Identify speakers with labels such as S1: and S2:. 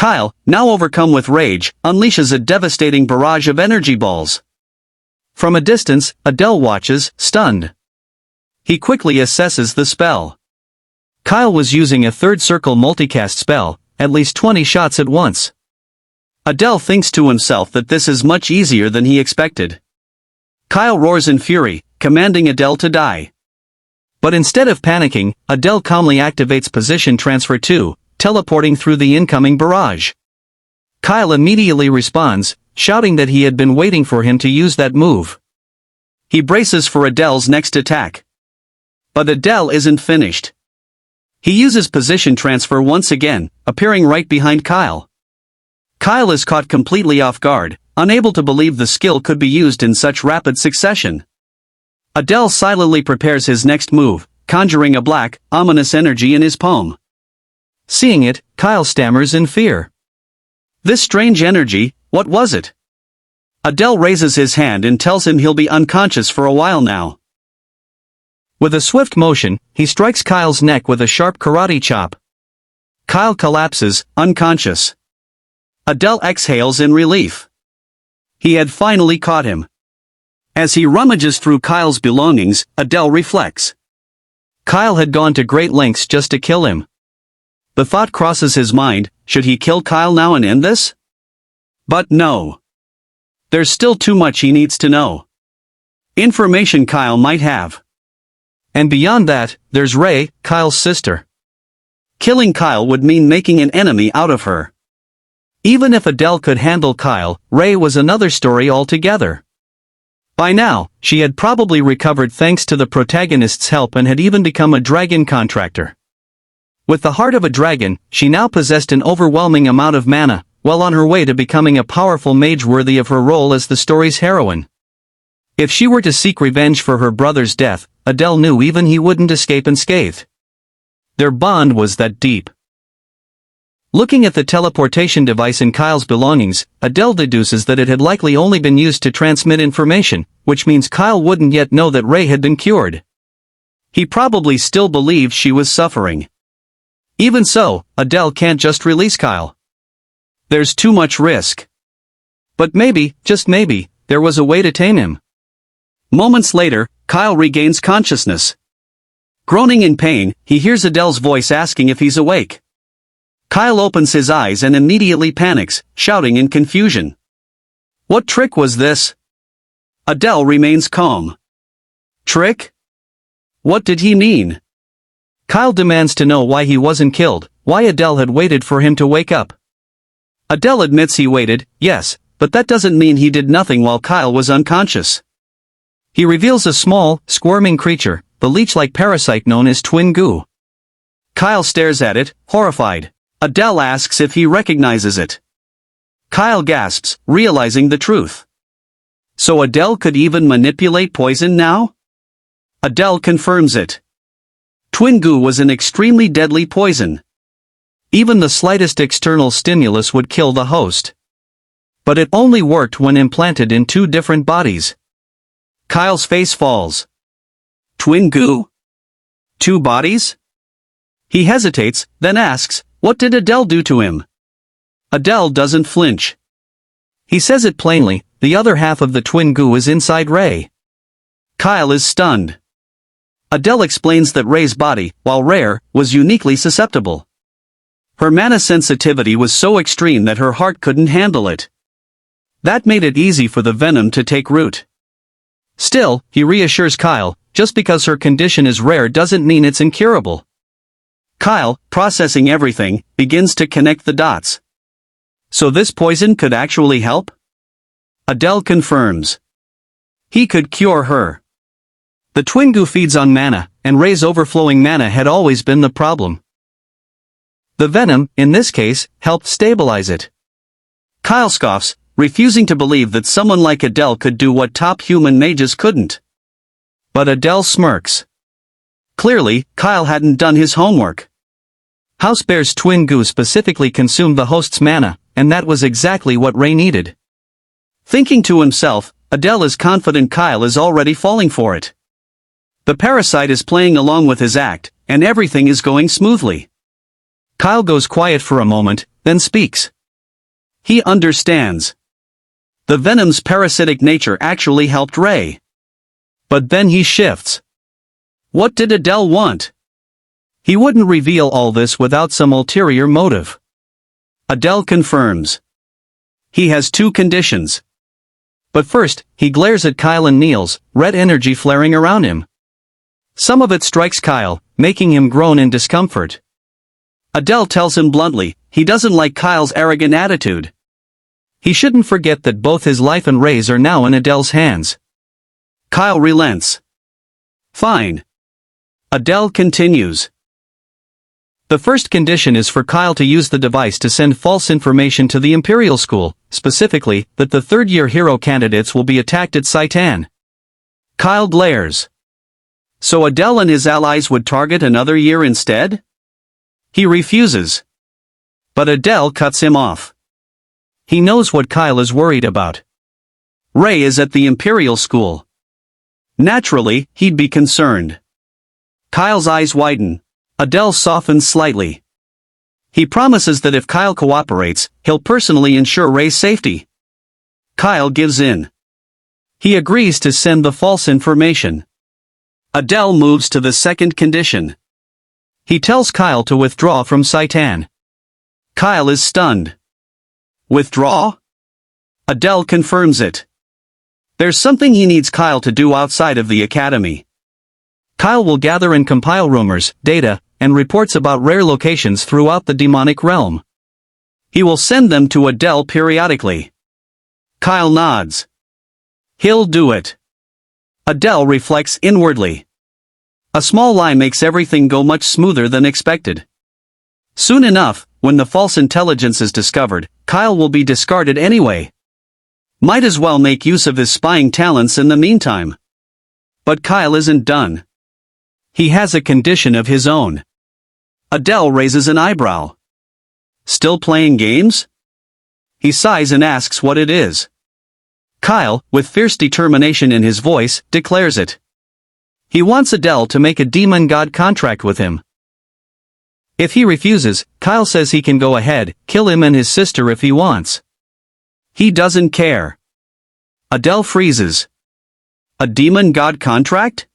S1: Kyle, now overcome with rage, unleashes a devastating barrage of energy balls. From a distance, Adel watches, stunned. He quickly assesses the spell. Kyle was using a third circle multicast spell, at least 20 shots at once. Adel thinks to himself that this is much easier than he expected. Kyle roars in fury, commanding Adel to die. But instead of panicking, Adel calmly activates position transfer 2, teleporting through the incoming barrage. Kyle immediately responds, shouting that he had been waiting for him to use that move. He braces for Adel's next attack. But Adel isn't finished. He uses position transfer once again, appearing right behind Kyle. Kyle is caught completely off guard, unable to believe the skill could be used in such rapid succession. Adel silently prepares his next move, conjuring a black, ominous energy in his palm. Seeing it, Kyle stammers in fear. This strange energy, what was it? Adel raises his hand and tells him he'll be unconscious for a while now. With a swift motion, he strikes Kyle's neck with a sharp karate chop. Kyle collapses, unconscious. Adel exhales in relief. He had finally caught him. As he rummages through Kyle's belongings, Adel reflects. Kyle had gone to great lengths just to kill him. The thought crosses his mind, should he kill Kyle now and end this? But no. There's still too much he needs to know. Information Kyle might have. And beyond that, there's Ray, Kyle's sister. Killing Kyle would mean making an enemy out of her. Even if Adel could handle Kyle, Ray was another story altogether. By now, she had probably recovered thanks to the protagonist's help and had even become a dragon contractor. With the heart of a dragon, she now possessed an overwhelming amount of mana, well on her way to becoming a powerful mage worthy of her role as the story's heroine. If she were to seek revenge for her brother's death, Adel knew even he wouldn't escape unscathed. Their bond was that deep. Looking at the teleportation device in Kyle's belongings, Adel deduces that it had likely only been used to transmit information, which means Kyle wouldn't yet know that Ray had been cured. He probably still believed she was suffering. Even so, Adel can't just release Kyle. There's too much risk. But maybe, just maybe, there was a way to tame him. Moments later, Kyle regains consciousness. Groaning in pain, he hears Adel's voice asking if he's awake. Kyle opens his eyes and immediately panics, shouting in confusion. What trick was this? Adel remains calm. Trick? What did he mean? Kyle demands to know why he wasn't killed, why Adel had waited for him to wake up. Adel admits he waited, yes, but that doesn't mean he did nothing while Kyle was unconscious. He reveals a small, squirming creature, the leech-like parasite known as twin goo. Kyle stares at it, horrified. Adel asks if he recognizes it. Kyle gasps, realizing the truth. So Adel could even manipulate poison now? Adel confirms it. Twin goo was an extremely deadly poison. Even the slightest external stimulus would kill the host. But it only worked when implanted in two different bodies. Kyle's face falls. Twin goo? Two bodies? He hesitates, then asks, what did Adel do to him? Adel doesn't flinch. He says it plainly, the other half of the twin goo is inside Ray. Kyle is stunned. Adel explains that Ray's body, while rare, was uniquely susceptible. Her mana sensitivity was so extreme that her heart couldn't handle it. That made it easy for the venom to take root. Still, he reassures Kyle, just because her condition is rare doesn't mean it's incurable. Kyle, processing everything, begins to connect the dots. So this poison could actually help? Adel confirms. He could cure her. The twin goo feeds on mana, and Ray's overflowing mana had always been the problem. The venom, in this case, helped stabilize it. Kyle scoffs, refusing to believe that someone like Adel could do what top human mages couldn't. But Adel smirks. Clearly, Kyle hadn't done his homework. Housebear's twin goo specifically consumed the host's mana, and that was exactly what Ray needed. Thinking to himself, Adel is confident Kyle is already falling for it. The parasite is playing along with his act, and everything is going smoothly. Kyle goes quiet for a moment, then speaks. He understands. The venom's parasitic nature actually helped Ray. But then he shifts. What did Adel want? He wouldn't reveal all this without some ulterior motive. Adel confirms. He has two conditions. But first, he glares at Kyle and Niels, red energy flaring around him. Some of it strikes Kyle, making him groan in discomfort. Adel tells him bluntly, he doesn't like Kyle's arrogant attitude. He shouldn't forget that both his life and Ray's are now in Adel's hands. Kyle relents. Fine. Adel continues. The first condition is for Kyle to use the device to send false information to the Imperial School, specifically, that the third-year hero candidates will be attacked at Saitan. Kyle glares. So Adel and his allies would target another year instead? He refuses. But Adel cuts him off. He knows what Kyle is worried about. Ray is at the Imperial School. Naturally, he'd be concerned. Kyle's eyes widen. Adel softens slightly. He promises that if Kyle cooperates, he'll personally ensure Ray's safety. Kyle gives in. He agrees to send the false information. Adel moves to the second condition. He tells Kyle to withdraw from Saitan. Kyle is stunned. Withdraw? Adel confirms it. There's something he needs Kyle to do outside of the academy. Kyle will gather and compile rumors, data, and reports about rare locations throughout the demonic realm. He will send them to Adel periodically. Kyle nods. He'll do it. Adel reflects inwardly. A small lie makes everything go much smoother than expected. Soon enough, when the false intelligence is discovered, Kyle will be discarded anyway. Might as well make use of his spying talents in the meantime. But Kyle isn't done. He has a condition of his own. Adel raises an eyebrow. Still playing games? He sighs and asks what it is. Kyle, with fierce determination in his voice, declares it. He wants Adel to make a demon god contract with him. If he refuses, Kyle says he can go ahead, kill him and his sister if he wants. He doesn't care. Adel freezes. A demon god contract?